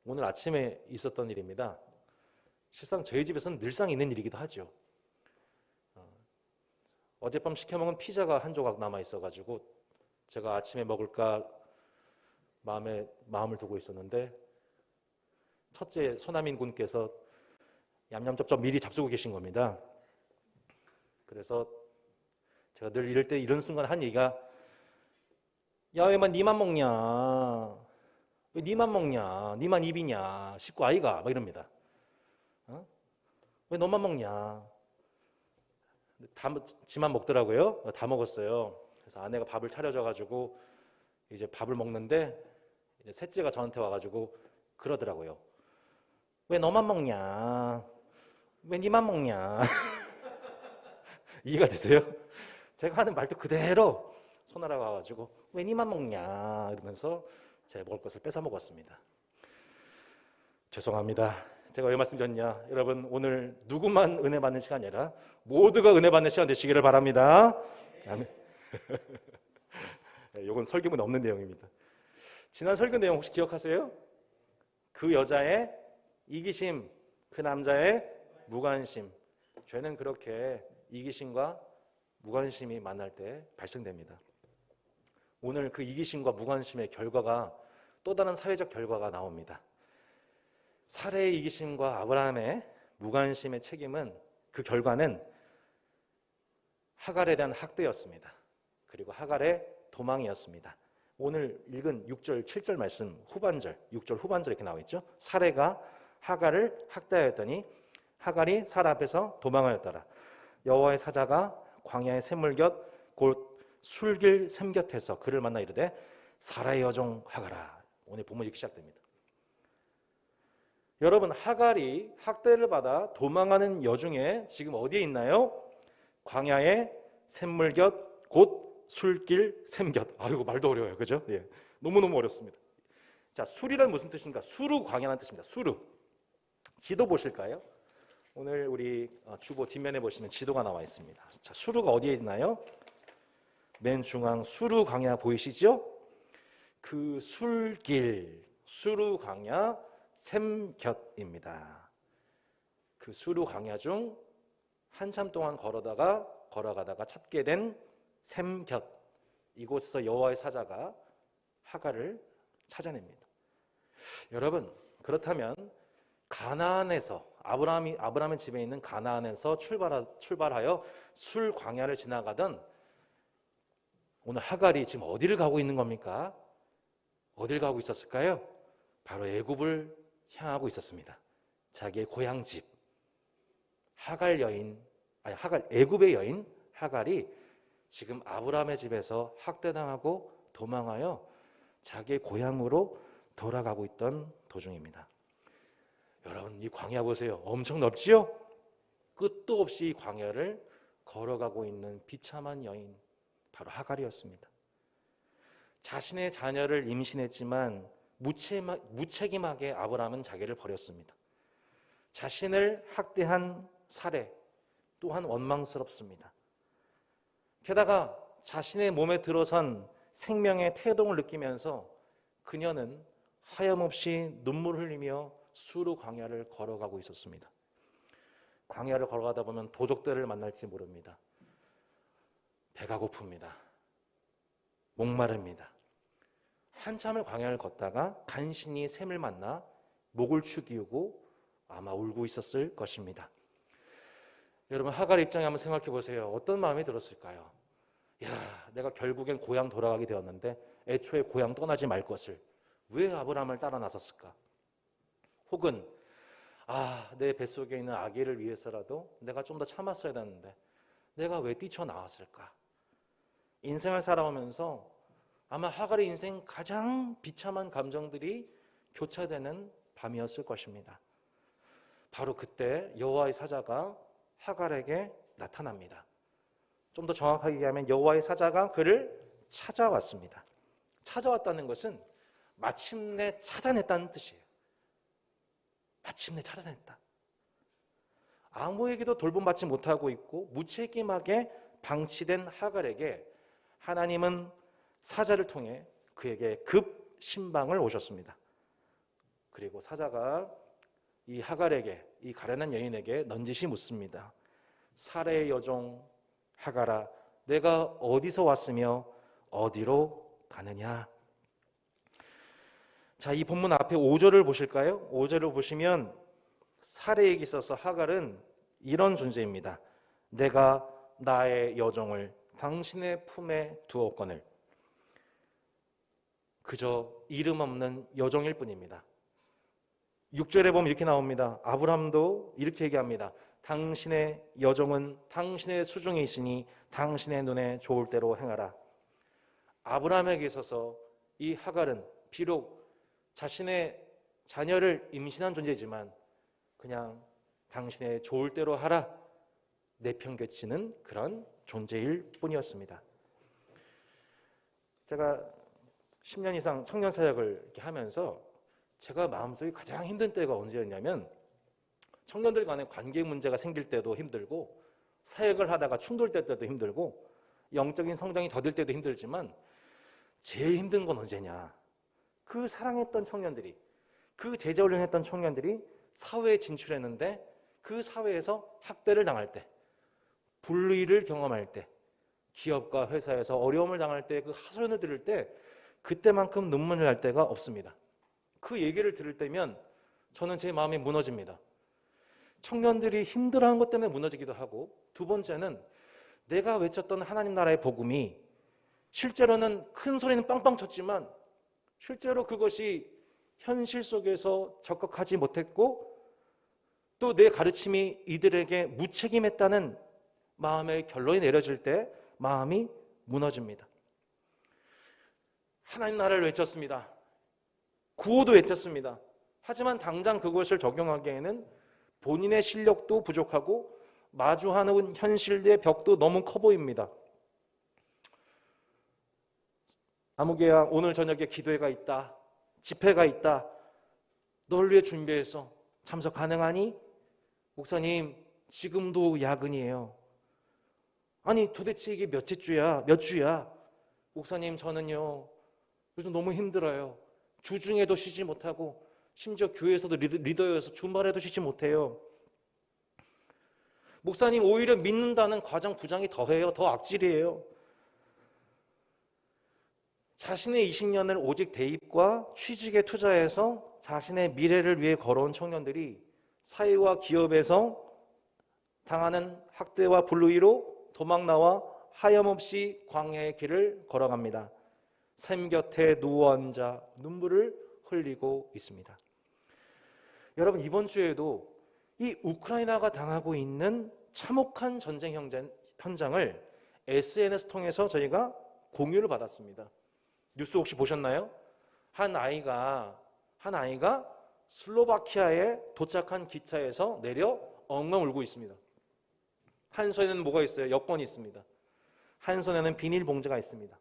오늘 아침에 있었던 일입니다. 실상 저희 집에서는 늘상 있는 일이기도 하죠. 어젯밤 시켜먹은 피자가 한 조각 남아 있어가지고 제가 아침에 먹을까 마음을 두고 있었는데 첫째 소나민 군께서 얌얌쩝쩝 미리 잡수고 계신 겁니다. 그래서 제가 늘 이럴 때 이런 순간 한 얘기가, 야, 왜만 니만 먹냐, 왜 니만 먹냐, 니만 입이냐, 식구 아이가, 막 이럽니다. 왜 너만 먹냐. 지만 먹더라고요. 다 먹었어요. 그래서 아내가 밥을 차려줘가지고 이제 밥을 먹는데 이제 셋째가 저한테 와가지고 그러더라고요. 왜 너만 먹냐, 왜 니만 먹냐. 이해가 되세요? 제가 하는 말도 그대로 손하라가 와가지고 왜 니만 먹냐 이러면서 제가 먹을 것을 뺏어 먹었습니다. 죄송합니다. 제가 왜 말씀드렸냐, 여러분 오늘 누구만 은혜 받는 시간이 아니라 모두가 은혜 받는 시간 되시기를 바랍니다. 아멘. 이건 설교문에 없는 내용입니다. 지난 설교 내용 혹시 기억하세요? 그 여자의 이기심, 그 남자의 무관심. 죄는 그렇게 이기심과 무관심이 만날 때 발생됩니다. 오늘 그 이기심과 무관심의 결과가 또 다른 사회적 결과가 나옵니다. 사레의 이기심과 아브라함의 무관심의 책임은, 그 결과는 하갈에 대한 학대였습니다. 그리고 하갈의 도망이었습니다. 오늘 읽은 6절, 7절 말씀 후반절, 6절 후반절 이렇게 나와 있죠. 사레가 하갈을 학대하였더니 하갈이 사라 앞에서 도망하였더라. 여호와의 사자가 광야의 샘물 곁 곧 술길 샘 곁에서 그를 만나 이르되 사라의 여종 하갈아. 오늘 본문이 이렇게 시작됩니다. 여러분, 하갈이 학대를 받아 도망하는 여중에 지금 어디에 있나요? 광야의 샘물 곁 곧 술길 샘 곁. 이거 말도 어려워요, 그죠? 예, 너무너무 어렵습니다. 자, 술이란 무슨 뜻인가? 수루 광야라는 뜻입니다. 수루. 지도 보실까요? 오늘 우리 주보 뒷면에 보시면 지도가 나와 있습니다. 자, 수루가 어디에 있나요? 맨 중앙 수루 광야 보이시죠? 그 술길, 수루 광야 샘 곁입니다. 그 수루 광야 중 한참 동안 걸어가다가 찾게 된 샘 곁, 이곳에서 여호와의 사자가 하갈을 찾아냅니다. 여러분, 그렇다면 가나안에서 아브라함의 집에 있는 가나안에서 출발하여 술 광야를 지나가던 오늘 하갈이 지금 어디를 가고 있는 겁니까? 어딜 가고 있었을까요? 바로 애굽을 향하고 있었습니다. 자기의 고향집. 애굽의 여인 하갈이 지금 아브라함의 집에서 학대당하고 도망하여 자기의 고향으로 돌아가고 있던 도중입니다. 여러분, 이 광야 보세요. 엄청 넓지요? 끝도 없이 이 광야를 걸어가고 있는 비참한 여인, 바로 하갈이었습니다. 자신의 자녀를 임신했지만 무책임하게 아브라함은 자기를 버렸습니다. 자신을 학대한 사례 또한 원망스럽습니다. 게다가 자신의 몸에 들어선 생명의 태동을 느끼면서 그녀는 하염없이 눈물 흘리며 수루 광야를 걸어가고 있었습니다. 광야를 걸어가다 보면 도적들을 만날지 모릅니다. 배가 고픕니다. 목마릅니다. 한참을 광야를 걷다가 간신히 샘을 만나 목을 축이우고 아마 울고 있었을 것입니다. 여러분, 하갈 입장에 한번 생각해 보세요. 어떤 마음이 들었을까요? 야, 내가 결국엔 고향 돌아가게 되었는데 애초에 고향 떠나지 말 것을 왜 아브라함을 따라 나섰을까? 혹은 내 뱃속에 있는 아기를 위해서라도 내가 좀 더 참았어야 되는데 내가 왜 뛰쳐나왔을까? 인생을 살아오면서 아마 하갈의 인생 가장 비참한 감정들이 교차되는 밤이었을 것입니다. 바로 그때 여호와의 사자가 하갈에게 나타납니다. 좀 더 정확하게 얘기하면 여호와의 사자가 그를 찾아왔습니다. 찾아왔다는 것은 마침내 찾아냈다는 뜻이에요. 마침내 찾아냈다. 아무에게도 돌봄받지 못하고 있고 무책임하게 방치된 하갈에게 하나님은 사자를 통해 그에게 급 신방을 오셨습니다. 그리고 사자가 이 하갈에게, 이 가련한 여인에게 넌지시 묻습니다. 사레의 여종 하갈아, 내가 어디서 왔으며 어디로 가느냐? 자, 이 본문 앞에 5절을 보실까요? 5절을 보시면 사레에게 있어서 하갈은 이런 존재입니다. 내가 나의 여종을 당신의 품에 두었거늘. 그저 이름 없는 여종일 뿐입니다. 6절에 보면 이렇게 나옵니다. 아브라함도 이렇게 얘기합니다. 당신의 여종은 당신의 수중에 있으니 당신의 눈에 좋을 대로 행하라. 아브라함에게 있어서 이 하갈은 비록 자신의 자녀를 임신한 존재지만 그냥 당신의 좋을 대로 하라 내팽개치는 그런 존재일 뿐이었습니다. 제가 10년 이상 청년 사역을 이렇게 하면서 제가 마음속에 가장 힘든 때가 언제였냐면 청년들 간의 관계 문제가 생길 때도 힘들고 사역을 하다가 충돌될 때도 힘들고 영적인 성장이 더딜 때도 힘들지만 제일 힘든 건 언제냐? 그 사랑했던 청년들이, 그 제자훈련했던 청년들이 사회에 진출했는데 그 사회에서 학대를 당할 때, 불의를 경험할 때, 기업과 회사에서 어려움을 당할 때 그 하소연을 들을 때 그때만큼 눈물을 날 때가 없습니다. 그 얘기를 들을 때면 저는 제 마음이 무너집니다. 청년들이 힘들어하는 것 때문에 무너지기도 하고, 두 번째는 내가 외쳤던 하나님 나라의 복음이 실제로는 큰 소리는 빵빵 쳤지만 실제로 그것이 현실 속에서 적극하지 못했고 또 내 가르침이 이들에게 무책임했다는 마음의 결론이 내려질 때 마음이 무너집니다. 하나님 나라를 외쳤습니다. 구호도 외쳤습니다. 하지만 당장 그것을 적용하기에는 본인의 실력도 부족하고 마주하는 현실의 벽도 너무 커 보입니다. 아무개야, 오늘 저녁에 기도회가 있다, 집회가 있다, 널 위해 준비해서 참석 가능하니? 목사님, 지금도 야근이에요. 아니 도대체 이게 몇 주야? 목사님, 저는요 요즘 너무 힘들어요. 주중에도 쉬지 못하고 심지어 교회에서도 리더여서 주말에도 쉬지 못해요. 목사님, 오히려 믿는다는 과정 부장이 더해요. 더 악질이에요. 자신의 20년을 오직 대입과 취직에 투자해서 자신의 미래를 위해 걸어온 청년들이 사회와 기업에서 당하는 학대와 불의로 도망나와 하염없이 광야의 길을 걸어갑니다. 샘 곁에 누워 앉아 눈물을 흘리고 있습니다. 여러분, 이번 주에도 이 우크라이나가 당하고 있는 참혹한 전쟁 현장을 SNS 통해서 저희가 공유를 받았습니다. 뉴스 혹시 보셨나요? 한 아이가 슬로바키아에 도착한 기차에서 내려 엉엉 울고 있습니다. 한 손에는 뭐가 있어요? 여권이 있습니다. 한 손에는 비닐봉지가 있습니다.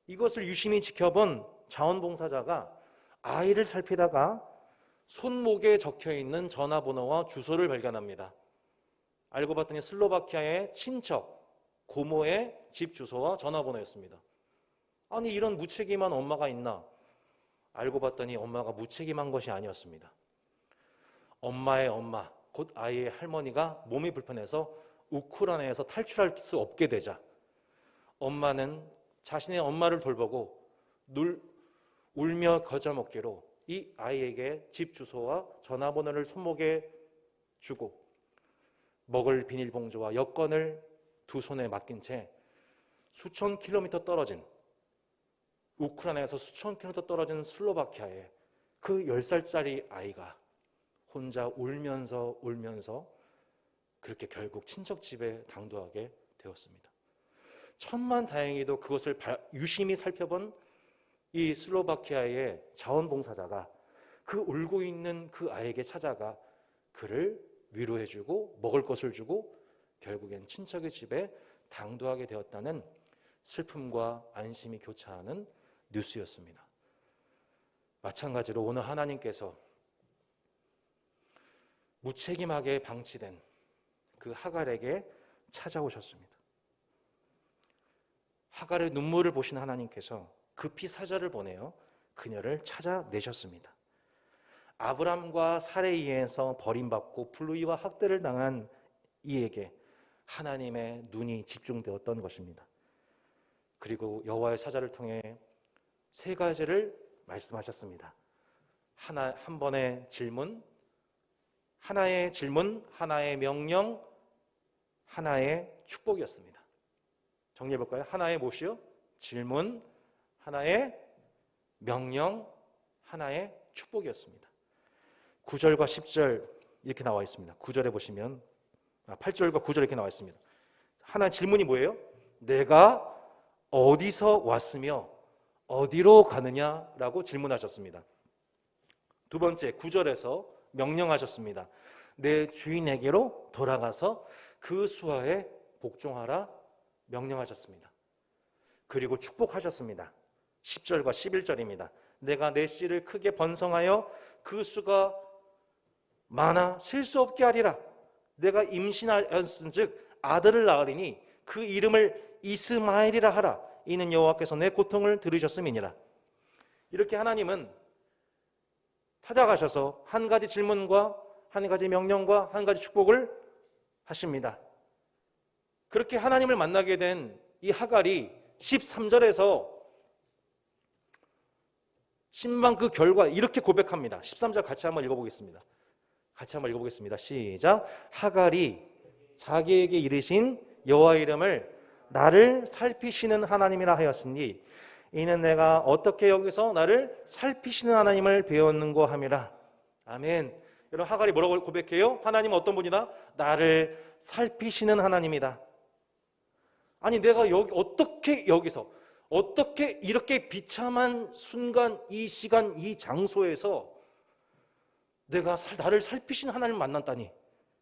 이것을 유심히 지켜본 자원봉사자가 아이를 살피다가 손목에 적혀있는 전화번호와 주소를 발견합니다. 알고 봤더니 슬로바키아의 친척, 고모의 집 주소와 전화번호였습니다. 아니, 이런 무책임한 엄마가 있나? 알고 봤더니 엄마가 무책임한 것이 아니었습니다. 엄마의 엄마, 곧 아이의 할머니가 몸이 불편해서 우크라이나에서 탈출할 수 없게 되자 엄마는 자신의 엄마를 돌보고 울며 겨자 먹기로 이 아이에게 집 주소와 전화번호를 손목에 주고 먹을 비닐봉지와 여권을 두 손에 맡긴 채 수천 킬로미터 떨어진, 우크라이나에서 수천 킬로미터 떨어진 슬로바키아에 그 10살짜리 아이가 혼자 울면서 그렇게 결국 친척 집에 당도하게 되었습니다. 천만다행히도 그것을 유심히 살펴본 이 슬로바키아의 자원봉사자가 그 울고 있는 그 아이에게 찾아가 그를 위로해주고 먹을 것을 주고 결국엔 친척의 집에 당도하게 되었다는 슬픔과 안심이 교차하는 뉴스였습니다. 마찬가지로 오늘 하나님께서 무책임하게 방치된 그 하갈에게 찾아오셨습니다. 하갈의 눈물을 보신 하나님께서 급히 사자를 보내어 그녀를 찾아내셨습니다. 아브람과 사레이에서 버림받고 불의와 학대를 당한 이에게 하나님의 눈이 집중되었던 것입니다. 그리고 여호와의 사자를 통해 세 가지를 말씀하셨습니다. 한 번의 질문, 하나의 질문, 하나의 명령, 하나의 축복이었습니다. 정리해 볼까요? 하나의 무엇이요? 질문, 하나의 명령, 하나의 축복이었습니다. 9절과 10절 이렇게 나와 있습니다. 9절에 보시면 8절과 9절 이렇게 나와 있습니다. 하나의 질문이 뭐예요? 내가 어디서 왔으며 어디로 가느냐라고 질문하셨습니다. 두 번째 9절에서 명령하셨습니다. 내 주인에게로 돌아가서 그 수하에 복종하라 명령하셨습니다. 그리고 축복하셨습니다. 10절과 11절입니다. 내가 내 씨를 크게 번성하여 그 수가 많아 셀 수 없게 하리라. 내가 임신하였은즉 아들을 낳으리니 그 이름을 이스마엘이라 하라. 이는 여호와께서 내 고통을 들으셨음이니라. 이렇게 하나님은 찾아가셔서 한 가지 질문과 한 가지 명령과 한 가지 축복을 하십니다. 그렇게 하나님을 만나게 된 이 하갈이 13절에서 신방 그 결과 이렇게 고백합니다. 13절 같이 한번 읽어보겠습니다. 시작. 하갈이 자기에게 이르신 여호와 이름을 나를 살피시는 하나님이라 하였으니 이는 내가 어떻게 여기서 나를 살피시는 하나님을 배웠는고 함이라. 아멘. 여러분, 하갈이 뭐라고 고백해요? 하나님은 어떤 분이다? 나를 살피시는 하나님이다. 아니, 내가 여기서 어떻게 이렇게 비참한 순간, 이 시간, 이 장소에서 내가 나를 살피시는 하나님을 만났다니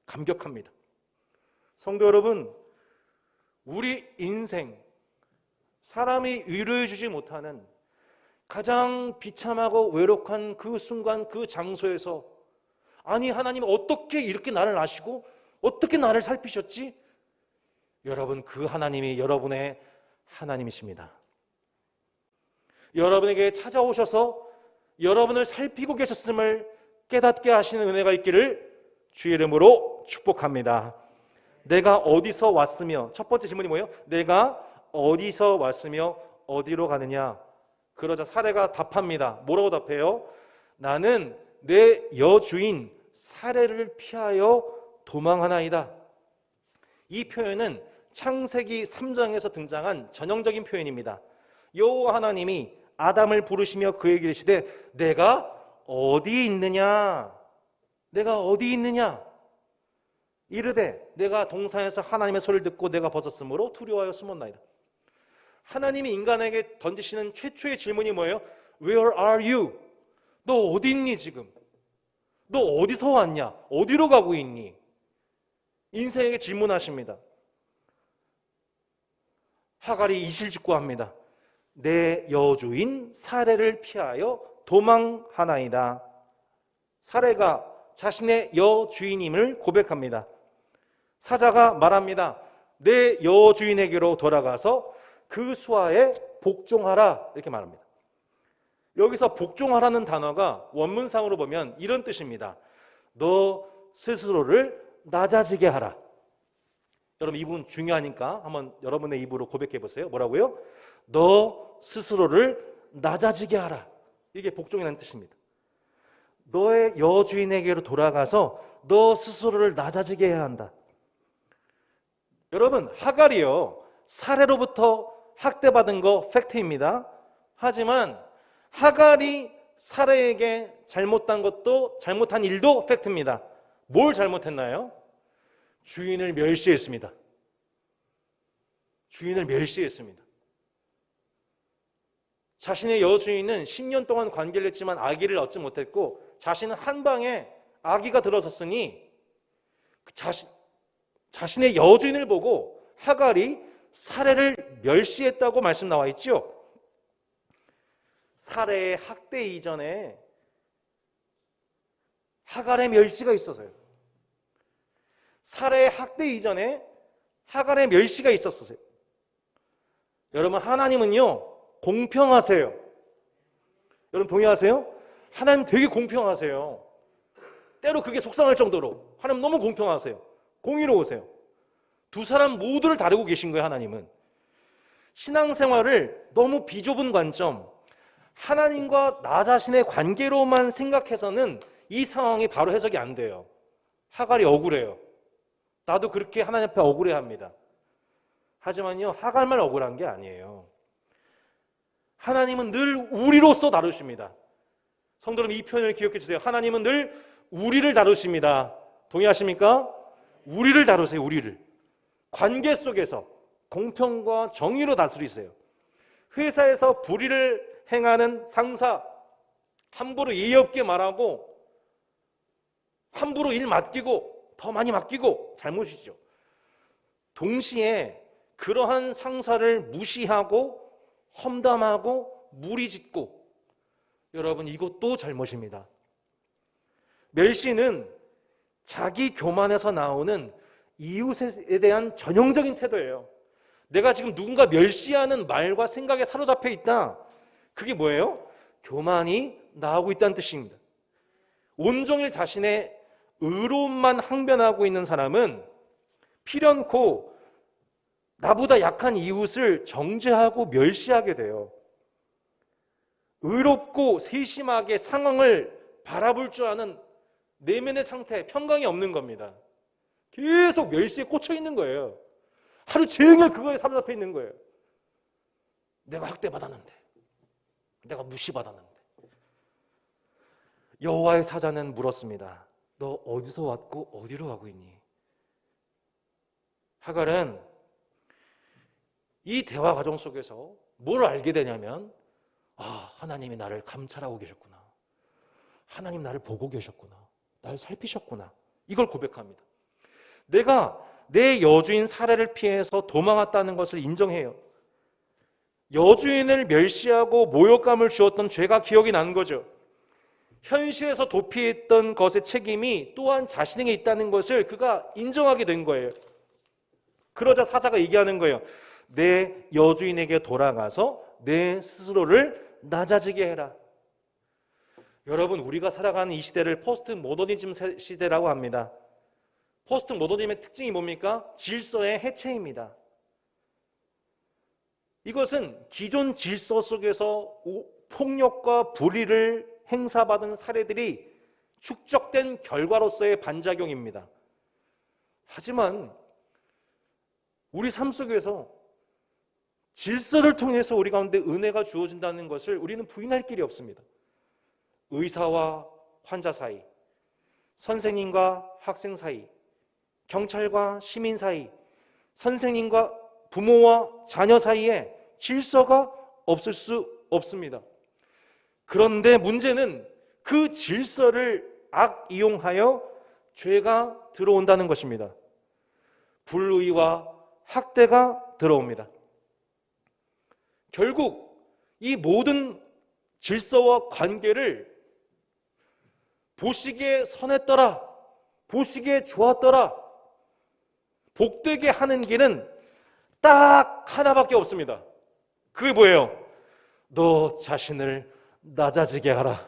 감격합니다. 성도 여러분, 우리 인생 사람이 위로해 주지 못하는 가장 비참하고 외롭한 그 순간, 그 장소에서 아니, 하나님 어떻게 이렇게 나를 아시고 어떻게 나를 살피셨지? 여러분, 그 하나님이 여러분의 하나님이십니다. 여러분에게 찾아오셔서 여러분을 살피고 계셨음을 깨닫게 하시는 은혜가 있기를 주의 이름으로 축복합니다. 내가 어디서 왔으며, 첫 번째 질문이 뭐예요? 내가 어디서 왔으며 어디로 가느냐? 그러자 사레가 답합니다. 뭐라고 답해요? 나는 내 여주인 사레를 피하여 도망하나이다. 이 표현은 창세기 3장에서 등장한 전형적인 표현입니다. 여호와 하나님이 아담을 부르시며 그에게 이르시되 내가 어디 있느냐? 내가 어디 있느냐? 이르되 내가 동산에서 하나님의 소리를 듣고 내가 벗었으므로 두려워하여 숨었나이다. 하나님이 인간에게 던지시는 최초의 질문이 뭐예요? Where are you? 너 어디 있니 지금? 너 어디서 왔냐? 어디로 가고 있니? 인생에게 질문하십니다. 하갈이 이실직고합니다. 내 여주인 사레를 피하여 도망하나이다. 사레가 자신의 여주인임을 고백합니다. 사자가 말합니다. 내 여주인에게로 돌아가서 그 수하에 복종하라 이렇게 말합니다. 여기서 복종하라는 단어가 원문상으로 보면 이런 뜻입니다. 너 스스로를 낮아지게 하라. 여러분, 이 부분 중요하니까 한번 여러분의 입으로 고백해 보세요. 뭐라고요? 너 스스로를 낮아지게 하라. 이게 복종이라는 뜻입니다. 너의 여주인에게로 돌아가서 너 스스로를 낮아지게 해야 한다. 여러분, 하갈이요, 사레로부터 학대받은 거 팩트입니다. 하지만 하갈이 사레에게 잘못한 일도 팩트입니다. 뭘 잘못했나요? 주인을 멸시했습니다. 주인을 멸시했습니다. 자신의 여주인은 10년 동안 관계를 했지만 아기를 얻지 못했고 자신은 한 방에 아기가 들어섰으니 자신의 여주인을 보고 하갈이 사레를 멸시했다고 말씀 나와 있죠. 사레의 학대 이전에 하갈의 멸시가 있었어요. 사레의 학대 이전에 하갈의 멸시가 있었어요. 여러분, 하나님은요 공평하세요. 여러분 동의하세요? 하나님 되게 공평하세요. 때로 그게 속상할 정도로 하나님 너무 공평하세요. 공의로우세요. 두 사람 모두를 다루고 계신 거예요. 하나님은 신앙생활을 너무 비좁은 관점, 하나님과 나 자신의 관계로만 생각해서는 이 상황이 바로 해석이 안 돼요. 하갈이 억울해요. 나도 그렇게 하나님 앞에 억울해합니다. 하지만요, 하갈만 억울한 게 아니에요. 하나님은 늘 우리로서 다루십니다. 성도 여러분, 이 표현을 기억해 주세요. 하나님은 늘 우리를 다루십니다. 동의하십니까? 우리를 다루세요. 우리를. 관계 속에서 공평과 정의로 다스리세요. 회사에서 불의를 행하는 상사, 함부로 예의 없게 말하고 함부로 일 맡기고 더 많이 맡기고 잘못이죠. 동시에 그러한 상사를 무시하고 험담하고 무리짓고, 여러분 이것도 잘못입니다. 멸시는 자기 교만에서 나오는 이웃에 대한 전형적인 태도예요. 내가 지금 누군가 멸시하는 말과 생각에 사로잡혀 있다. 그게 뭐예요? 교만이 나오고 있다는 뜻입니다. 온종일 자신의 의로움만 항변하고 있는 사람은 필연코 나보다 약한 이웃을 정죄하고 멸시하게 돼요. 의롭고 세심하게 상황을 바라볼 줄 아는 내면의 상태, 평강이 없는 겁니다. 계속 멸시에 꽂혀 있는 거예요. 하루 종일 그거에 사로잡혀 있는 거예요. 내가 학대받았는데, 내가 무시받았는데. 여호와의 사자는 물었습니다. 너 어디서 왔고 어디로 가고 있니? 하갈은 이 대화 과정 속에서 뭘 알게 되냐면, 하나님이 나를 감찰하고 계셨구나. 하나님 나를 보고 계셨구나. 날 살피셨구나. 이걸 고백합니다. 내가 내 여주인 사례를 피해서 도망왔다는 것을 인정해요. 여주인을 멸시하고 모욕감을 주었던 죄가 기억이 난 거죠. 현실에서 도피했던 것의 책임이 또한 자신에게 있다는 것을 그가 인정하게 된 거예요. 그러자 사자가 얘기하는 거예요. 내 여주인에게 돌아가서 내 스스로를 낮아지게 해라. 여러분, 우리가 살아가는 이 시대를 포스트 모더니즘 시대라고 합니다. 포스트 모더니즘의 특징이 뭡니까? 질서의 해체입니다. 이것은 기존 질서 속에서 폭력과 불의를 행사받은 사례들이 축적된 결과로서의 반작용입니다. 하지만 우리 삶 속에서 질서를 통해서 우리 가운데 은혜가 주어진다는 것을 우리는 부인할 길이 없습니다. 의사와 환자 사이, 선생님과 학생 사이, 경찰과 시민 사이, 선생님과 부모와 자녀 사이에 질서가 없을 수 없습니다. 그런데 문제는 그 질서를 악이용하여 죄가 들어온다는 것입니다. 불의와 학대가 들어옵니다. 결국 이 모든 질서와 관계를 보시기에 선했더라, 보시기에 좋았더라, 복되게 하는 길은 딱 하나밖에 없습니다. 그게 뭐예요? 너 자신을 낮아지게 하라.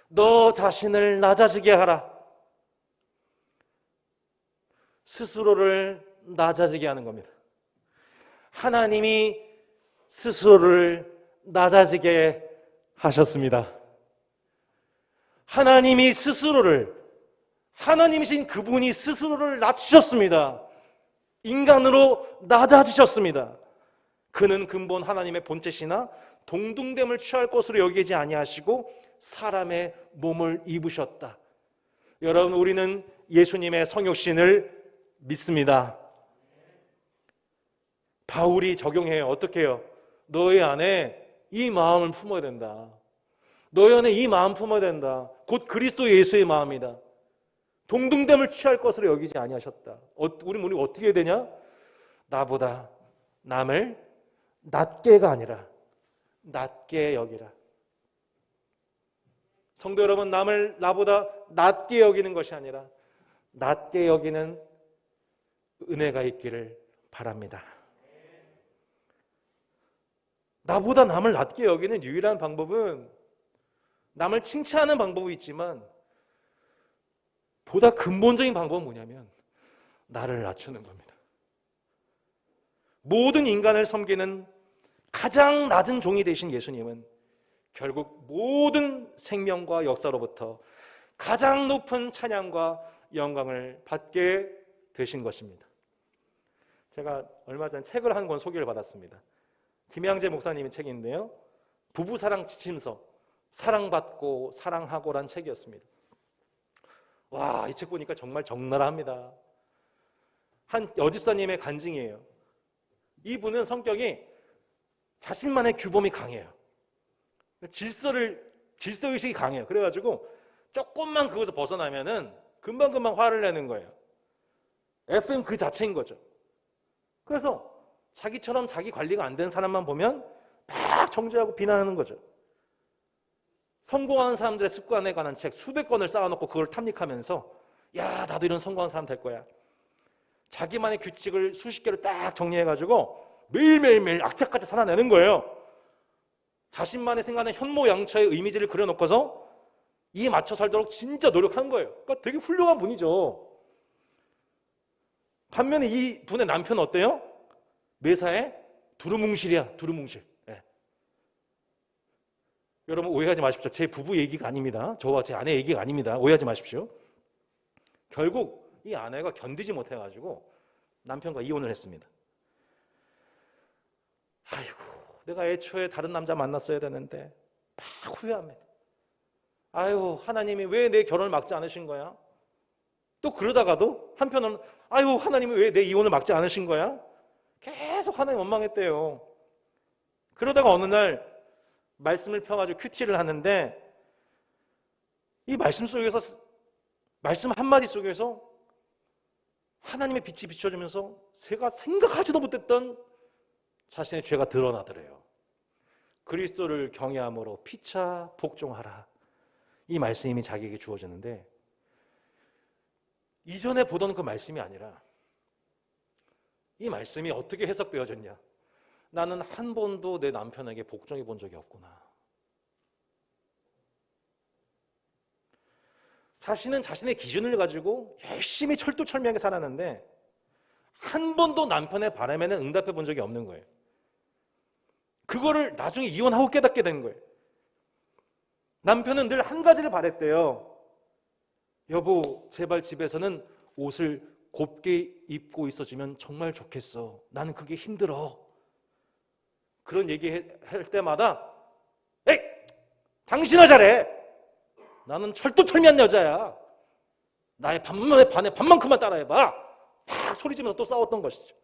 너 자신을 낮아지게 하라. 스스로를 낮아지게 하는 겁니다. 하나님이 스스로를 낮아지게 하셨습니다. 하나님이 스스로를, 하나님이신 그분이 스스로를 낮추셨습니다. 인간으로 낮아지셨습니다. 그는 근본 하나님의 본체시나 동등됨을 취할 것으로 여기지 아니하시고 사람의 몸을 입으셨다. 여러분, 우리는 예수님의 성육신을 믿습니다. 바울이 적용해요. 어떻게 해요? 너희 안에 이 마음을 품어야 된다. 너희 안에 이 마음 품어야 된다. 곧 그리스도 예수의 마음이다. 동등됨을 취할 것으로 여기지 아니하셨다. 우리 어떻게 해야 되냐? 나보다 남을 낮게가 아니라 낮게 여기라. 성도 여러분, 남을 나보다 낮게 여기는 것이 아니라 낮게 여기는 은혜가 있기를 바랍니다. 나보다 남을 낮게 여기는 유일한 방법은 남을 칭찬하는 방법이 있지만 보다 근본적인 방법은 뭐냐면 나를 낮추는 겁니다. 모든 인간을 섬기는 가장 낮은 종이 되신 예수님은 결국 모든 생명과 역사로부터 가장 높은 찬양과 영광을 받게 되신 것입니다. 제가 얼마 전 책을 한 권 소개를 받았습니다. 김양재 목사님의 책인데요. 부부사랑 지침서, 사랑받고 사랑하고란 책이었습니다. 와, 이 책 보니까 정말 적나라합니다. 한 여집사님의 간증이에요. 이분은 성격이 자신만의 규범이 강해요. 질서의식이 강해요. 그래가지고 조금만 그것에서 벗어나면은 금방금방 화를 내는 거예요. FM 그 자체인 거죠. 그래서 자기처럼 자기 관리가 안 된 사람만 보면 막 정죄하고 비난하는 거죠. 성공하는 사람들의 습관에 관한 책 수백 권을 쌓아놓고 그걸 탐닉하면서 야, 나도 이런 성공하는 사람 될 거야. 자기만의 규칙을 수십 개를 딱 정리해가지고 매일매일 악착같이 살아내는 거예요. 자신만의 생각하는 현모양처의 이미지를 그려놓고서 이에 맞춰 살도록 진짜 노력하는 거예요. 그러니까 되게 훌륭한 분이죠. 반면에 이 분의 남편은 어때요? 매사에 두루뭉실이야, 두루뭉실. 네. 여러분 오해하지 마십시오. 제 부부 얘기가 아닙니다. 저와 제 아내 얘기가 아닙니다. 오해하지 마십시오. 결국 이 아내가 견디지 못해가지고 남편과 이혼을 했습니다. 아이고, 내가 애초에 다른 남자 만났어야 되는데 막 후회합니다. 아유, 하나님이 왜 내 결혼을 막지 않으신 거야? 또 그러다가도 한편으로는 아유, 하나님이 왜 내 이혼을 막지 않으신 거야? 계속 하나님 원망했대요. 그러다가 어느 날 말씀을 펴가지고 큐티를 하는데 이 말씀 속에서, 말씀 한마디 속에서 하나님의 빛이 비춰지면서 제가 생각하지도 못했던 자신의 죄가 드러나더래요. 그리스도를 경외함으로 피차 복종하라. 이 말씀이 자기에게 주어졌는데 이전에 보던 그 말씀이 아니라 이 말씀이 어떻게 해석되어졌냐? 나는 한 번도 내 남편에게 복종해 본 적이 없구나. 자신은 자신의 기준을 가지고 열심히 철두철미하게 살았는데 한 번도 남편의 바람에는 응답해 본 적이 없는 거예요. 그거를 나중에 이혼하고 깨닫게 된 거예요. 남편은 늘 한 가지를 바랬대요. 여보, 제발 집에서는 옷을 곱게 입고 있어주면 정말 좋겠어. 나는 그게 힘들어. 그런 얘기할 때마다 에이! 당신아 잘해. 나는 철두철미한 여자야. 나의 반만큼만 따라해봐. 막 소리지면서 또 싸웠던 것이죠.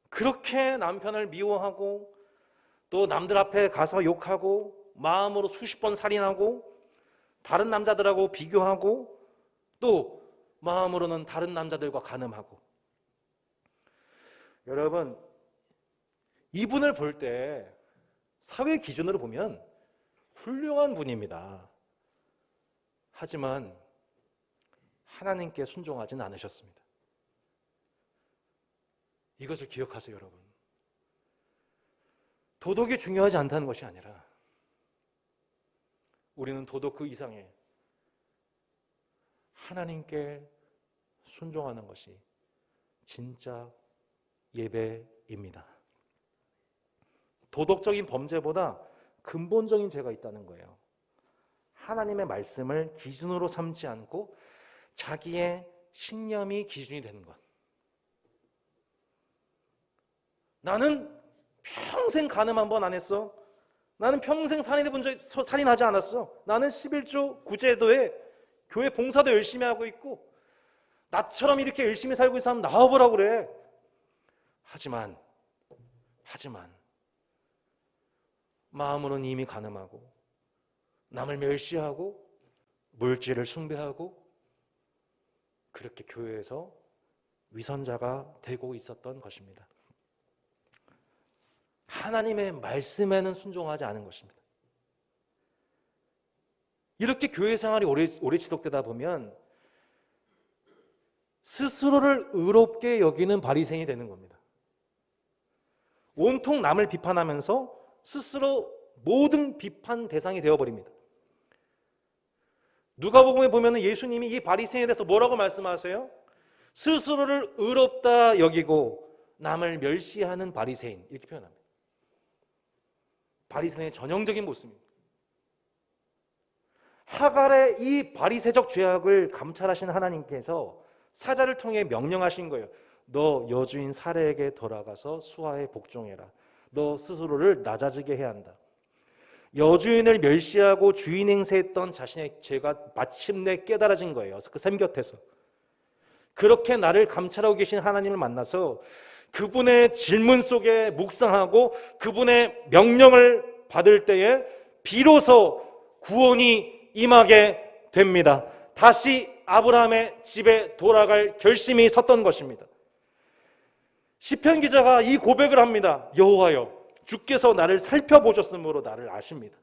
그렇게 남편을 미워하고 또 남들 앞에 가서 욕하고 마음으로 수십 번 살인하고 다른 남자들하고 비교하고 또 마음으로는 다른 남자들과 간음하고. 여러분, 이분을 볼 때 사회 기준으로 보면 훌륭한 분입니다. 하지만 하나님께 순종하지는 않으셨습니다. 이것을 기억하세요, 여러분. 도덕이 중요하지 않다는 것이 아니라 우리는 도덕 그 이상의 하나님께 순종하는 것이 진짜 예배입니다. 도덕적인 범죄보다 근본적인 죄가 있다는 거예요. 하나님의 말씀을 기준으로 삼지 않고 자기의 신념이 기준이 되는 것. 나는 평생 간음 한 번 안 했어. 나는 평생 살인하지 않았어. 나는 11조 구제도에 교회 봉사도 열심히 하고 있고 나처럼 이렇게 열심히 살고 있는 사람 나와보라고 그래. 하지만 마음으로는 이미 간음하고 남을 멸시하고 물질을 숭배하고 그렇게 교회에서 위선자가 되고 있었던 것입니다. 하나님의 말씀에는 순종하지 않은 것입니다. 이렇게 교회 생활이 오래 지속되다 보면 스스로를 의롭게 여기는 바리새인이 되는 겁니다. 온통 남을 비판하면서 스스로 모든 비판 대상이 되어버립니다. 누가복음에 보면은 예수님이 이 바리새인에 대해서 뭐라고 말씀하세요? 스스로를 의롭다 여기고 남을 멸시하는 바리새인, 이렇게 표현합니다. 바리새인의 전형적인 모습입니다. 하갈의 이 바리새적 죄악을 감찰하시는 하나님께서 사자를 통해 명령하신 거예요. 너 여주인 사례에게 돌아가서 수하에 복종해라. 너 스스로를 낮아지게 해야 한다. 여주인을 멸시하고 주인 행세했던 자신의 죄가 마침내 깨달아진 거예요. 그 샘 곁에서. 그렇게 나를 감찰하고 계신 하나님을 만나서 그분의 질문 속에 묵상하고 그분의 명령을 받을 때에 비로소 구원이 임하게 됩니다. 다시 아브라함의 집에 돌아갈 결심이 섰던 것입니다. 시편 기자가 이 고백을 합니다. 여호와여, 주께서 나를 살펴보셨으므로 나를 아십니다.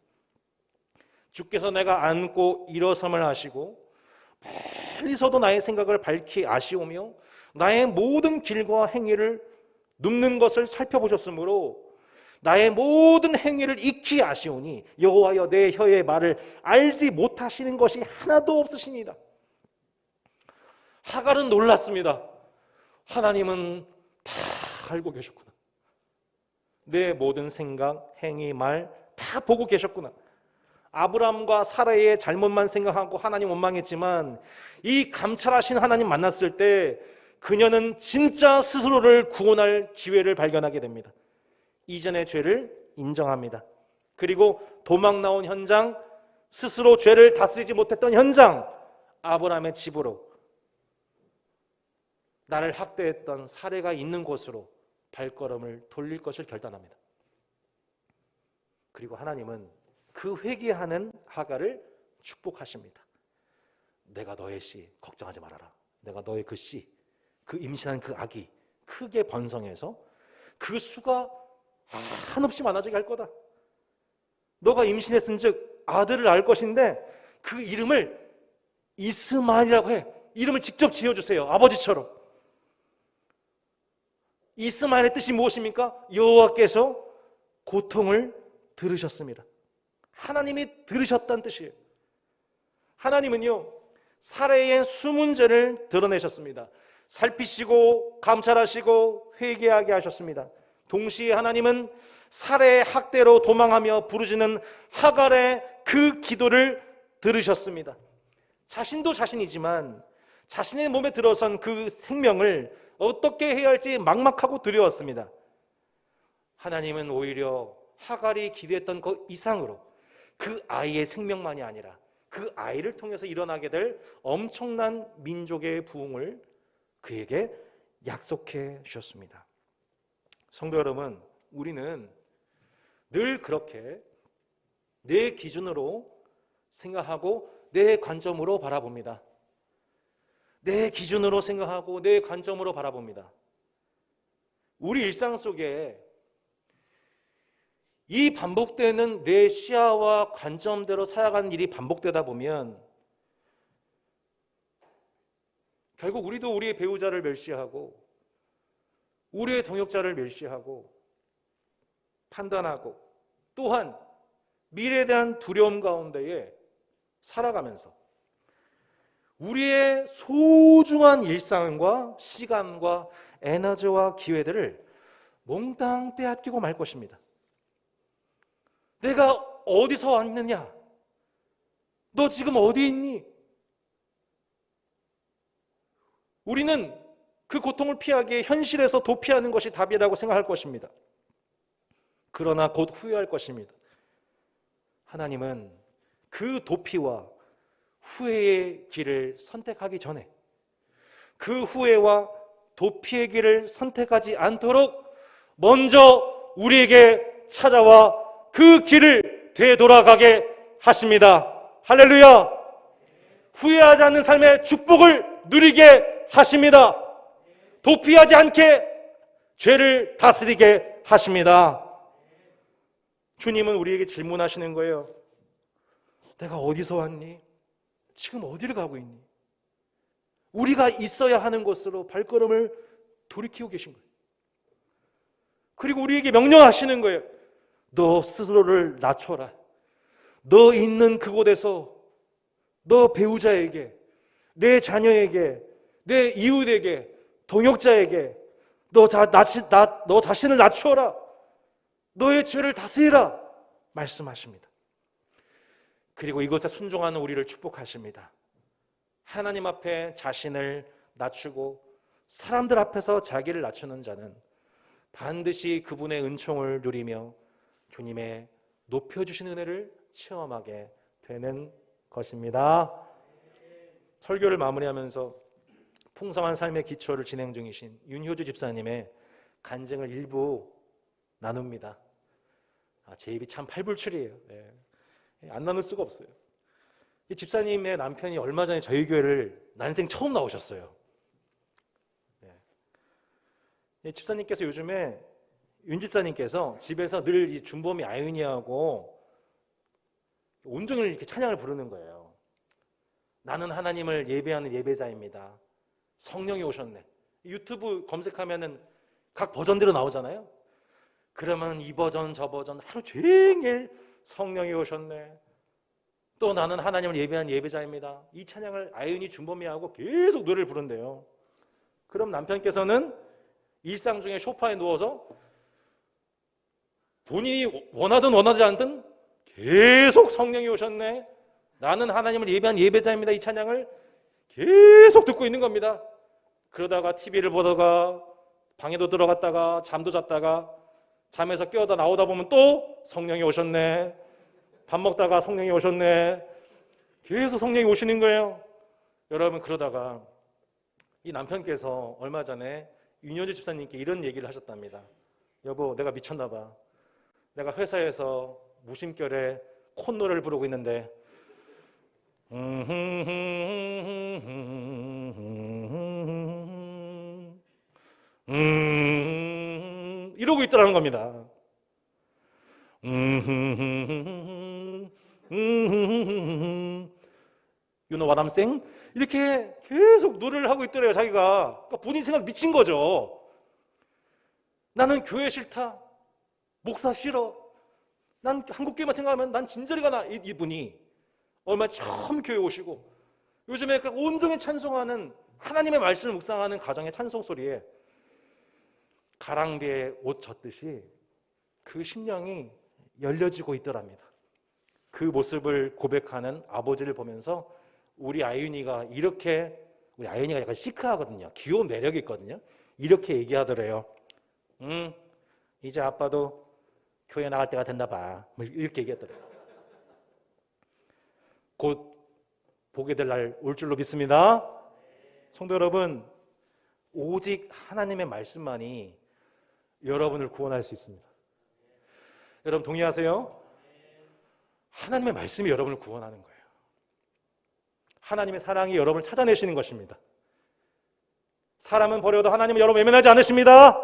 주께서 내가 앉고 일어섬을 아시고 멀리서도 나의 생각을 밝히 아시오며 나의 모든 길과 행위를 눕는 것을 살펴보셨으므로 나의 모든 행위를 익히 아시오니 여호와여, 내 혀의 말을 알지 못하시는 것이 하나도 없으시니다. 하갈은 놀랐습니다. 하나님은 다 알고 계셨구나. 내 모든 생각, 행위, 말 다 보고 계셨구나. 아브라함과 사라의 잘못만 생각하고 하나님 원망했지만 이 감찰하신 하나님 만났을 때 그녀는 진짜 스스로를 구원할 기회를 발견하게 됩니다. 이전의 죄를 인정합니다. 그리고 도망 나온 현장, 스스로 죄를 다스리지 못했던 현장, 아브라함의 집으로, 나를 학대했던 사례가 있는 곳으로 발걸음을 돌릴 것을 결단합니다. 그리고 하나님은 그 회개하는 하갈을 축복하십니다. 내가 너의 씨 걱정하지 말아라. 내가 너의 그 씨, 그 임신한 그 아기 크게 번성해서 그 수가 한없이 많아지게 할 거다. 너가 임신했은즉 아들을 낳을 것인데 그 이름을 이스마엘이라고 해. 이름을 직접 지어주세요. 아버지처럼. 이스마엘의 뜻이 무엇입니까? 여호와께서 고통을 들으셨습니다. 하나님이 들으셨다는 뜻이에요. 하나님은요, 사례의 숨은 죄를 드러내셨습니다. 살피시고 감찰하시고 회개하게 하셨습니다. 동시에 하나님은 사례의 학대로 도망하며 부르짖는 하갈의 그 기도를 들으셨습니다. 자신도 자신이지만 자신의 몸에 들어선 그 생명을 어떻게 해야 할지 막막하고 두려웠습니다. 하나님은 오히려 하갈이 기대했던 그 이상으로 그 아이의 생명만이 아니라 그 아이를 통해서 일어나게 될 엄청난 민족의 부흥을 그에게 약속해 주셨습니다. 성도 여러분, 우리는 늘 그렇게 내 기준으로 생각하고 내 관점으로 바라봅니다. 내 기준으로 생각하고 내 관점으로 바라봅니다. 우리 일상 속에 이 반복되는 내 시야와 관점대로 살아가는 일이 반복되다 보면 결국 우리도 우리의 배우자를 멸시하고 우리의 동역자를 멸시하고 판단하고 또한 미래에 대한 두려움 가운데에 살아가면서 우리의 소중한 일상과 시간과 에너지와 기회들을 몽땅 빼앗기고 말 것입니다. 내가 어디서 왔느냐? 너 지금 어디 있니? 우리는 그 고통을 피하기 위해 현실에서 도피하는 것이 답이라고 생각할 것입니다. 그러나 곧 후회할 것입니다. 하나님은 그 도피와 후회의 길을 선택하기 전에 그 후회와 도피의 길을 선택하지 않도록 먼저 우리에게 찾아와 그 길을 되돌아가게 하십니다. 할렐루야! 후회하지 않는 삶의 축복을 누리게 하십니다. 도피하지 않게 죄를 다스리게 하십니다. 주님은 우리에게 질문하시는 거예요. 내가 어디서 왔니? 지금 어디를 가고 있니? 우리가 있어야 하는 곳으로 발걸음을 돌이키고 계신 거예요. 그리고 우리에게 명령하시는 거예요. 너 스스로를 낮춰라. 너 있는 그곳에서 너 배우자에게, 내 자녀에게, 내 이웃에게, 동역자에게 너 자신을 낮추어라. 너의 죄를 다스리라 말씀하십니다. 그리고 이것에 순종하는 우리를 축복하십니다. 하나님 앞에 자신을 낮추고 사람들 앞에서 자기를 낮추는 자는 반드시 그분의 은총을 누리며 주님의 높여주신 은혜를 체험하게 되는 것입니다. 설교를 마무리하면서 풍성한 삶의 기초를 진행 중이신 윤효주 집사님의 간증을 일부 나눕니다. 제 입이 참 팔불출이에요. 안 나눌 수가 없어요. 이 집사님의 남편이 얼마 전에 저희 교회를 난생 처음 나오셨어요. 집사님께서 요즘에 윤 집사님께서 집에서 늘 이 준범이 아윤이하고 온종일 이렇게 찬양을 부르는 거예요. 나는 하나님을 예배하는 예배자입니다. 성령이 오셨네. 유튜브 검색하면은 각 버전대로 나오잖아요. 그러면 이 버전 저 버전 하루 종일 성령이 오셨네. 또 나는 하나님을 예배하는 예배자입니다. 이 찬양을 아윤이 준범이하고 계속 노래를 부른대요. 그럼 남편께서는 일상 중에 소파에 누워서 본인이 원하든 원하지 않든 계속 성령이 오셨네. 나는 하나님을 예배하는 예배자입니다. 이 찬양을 계속 듣고 있는 겁니다. 그러다가 TV를 보다가 방에도 들어갔다가 잠도 잤다가 잠에서 깨어다 나오다 보면 또 성령이 오셨네. 밥 먹다가 성령이 오셨네. 계속 성령이 오시는 거예요. 여러분, 그러다가 이 남편께서 얼마 전에 윤효주 집사님께 이런 얘기를 하셨답니다. 여보, 내가 미쳤나 봐. 내가 회사에서 무심결에 콧노래를 부르고 있는데 이러고 있더라는 겁니다. You know what I'm saying? 이렇게 계속 노래를 하고 있더래요, 자기가. 그러니까 본인 생각 미친 거죠. 나는 교회 싫다. 목사 싫어. 난 한국교회만 생각하면 난 진저리가 나. 이분이 얼마 처음 교회 오시고 요즘에 온종일 찬송하는 하나님의 말씀을 묵상하는 가정의 찬송 소리에 가랑비에 옷 젖듯이 그 심령이 열려지고 있더랍니다. 그 모습을 고백하는 아버지를 보면서 우리 아윤이가 이렇게, 우리 아윤이가 약간 시크하거든요. 귀여운 매력이 있거든요. 이렇게 얘기하더래요. 이제 아빠도 교회 나갈 때가 됐나 봐. 이렇게 얘기했더래요. 곧 보게 될 날 올 줄로 믿습니다. 성도 여러분, 오직 하나님의 말씀만이 여러분을 구원할 수 있습니다. 여러분 동의하세요? 하나님의 말씀이 여러분을 구원하는 거예요. 하나님의 사랑이 여러분을 찾아내시는 것입니다. 사람은 버려도 하나님은 여러분 외면하지 않으십니다.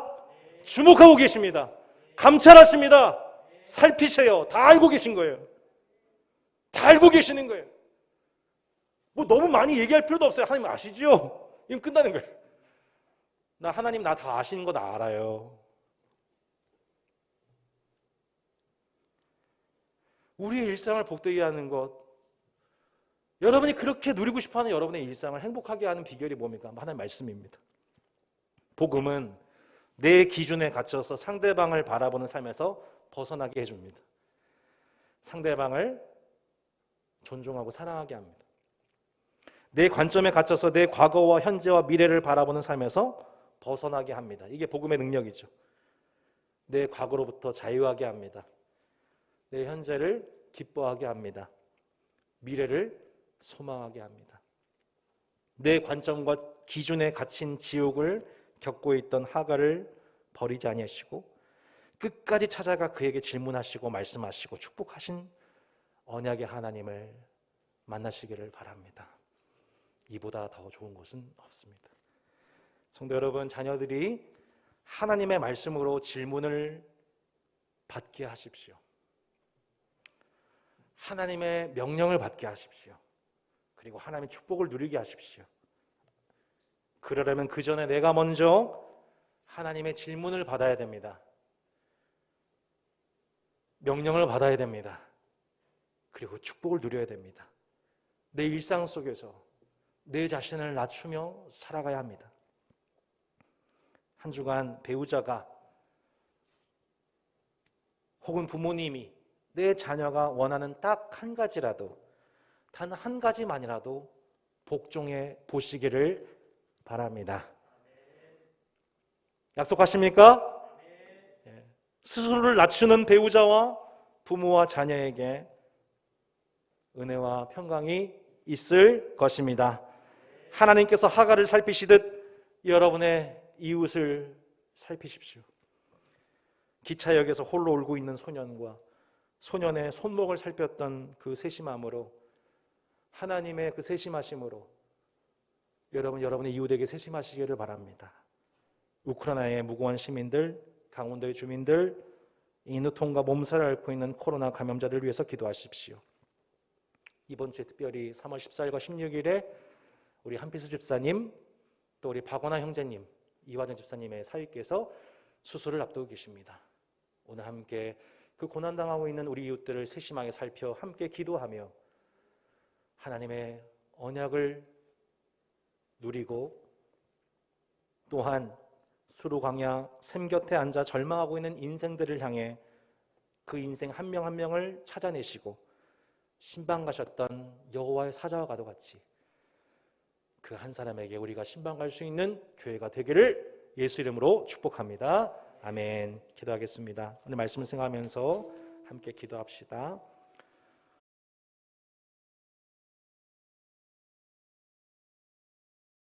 주목하고 계십니다. 감찰하십니다. 살피세요. 다 알고 계신 거예요. 다 알고 계시는 거예요. 뭐 너무 많이 얘기할 필요도 없어요. 하나님 아시죠? 이건 끝나는 거예요. 나 하나님 나 다 아시는 거 다 알아요. 우리의 일상을 복되게 하는 것, 여러분이 그렇게 누리고 싶어하는 여러분의 일상을 행복하게 하는 비결이 뭡니까? 하나님의 말씀입니다. 복음은 내 기준에 갇혀서 상대방을 바라보는 삶에서 벗어나게 해줍니다. 상대방을 존중하고 사랑하게 합니다. 내 관점에 갇혀서 내 과거와 현재와 미래를 바라보는 삶에서 벗어나게 합니다. 이게 복음의 능력이죠. 내 과거로부터 자유하게 합니다. 내 현재를 기뻐하게 합니다. 미래를 소망하게 합니다. 내 관점과 기준에 갇힌 지옥을 겪고 있던 하갈을 버리지 아니하시고 끝까지 찾아가 그에게 질문하시고 말씀하시고 축복하신 언약의 하나님을 만나시기를 바랍니다. 이보다 더 좋은 것은 없습니다. 성도 여러분, 자녀들이 하나님의 말씀으로 질문을 받게 하십시오. 하나님의 명령을 받게 하십시오. 그리고 하나님의 축복을 누리게 하십시오. 그러려면 그 전에 내가 먼저 하나님의 질문을 받아야 됩니다. 명령을 받아야 됩니다. 그리고 축복을 누려야 됩니다. 내 일상 속에서 내 자신을 낮추며 살아가야 합니다. 한 주간 배우자가 혹은 부모님이 내 자녀가 원하는 딱 한 가지라도, 단 한 가지만이라도 복종해 보시기를 바랍니다. 약속하십니까? 스스로를 낮추는 배우자와 부모와 자녀에게 은혜와 평강이 있을 것입니다. 하나님께서 하갈을 살피시듯 여러분의 이웃을 살피십시오. 기차역에서 홀로 울고 있는 소년과 소년의 손목을 살폈던 그 세심함으로, 하나님의 그 세심하심으로 여러분의 이웃에게 세심하시기를 바랍니다. 우크라이나의 무고한 시민들, 강원도의 주민들, 인후통과 몸살을 앓고 있는 코로나 감염자들을 위해서 기도하십시오. 이번 주에 특별히 3월 14일과 16일에 우리 한필수 집사님, 또 우리 박원하 형제님, 이화정 집사님의 사위께서 수술을 앞두고 계십니다. 오늘 함께 그 고난당하고 있는 우리 이웃들을 세심하게 살펴 함께 기도하며 하나님의 언약을 누리고, 또한 수루광야 샘 곁에 앉아 절망하고 있는 인생들을 향해 그 인생 한 명 한 명을 찾아내시고 신방 가셨던 여호와의 사자와도 같이 그 한 사람에게 우리가 신방 갈 수 있는 교회가 되기를 예수 이름으로 축복합니다. 아멘. 기도하겠습니다. 오늘 말씀을 생각하면서 함께 기도합시다.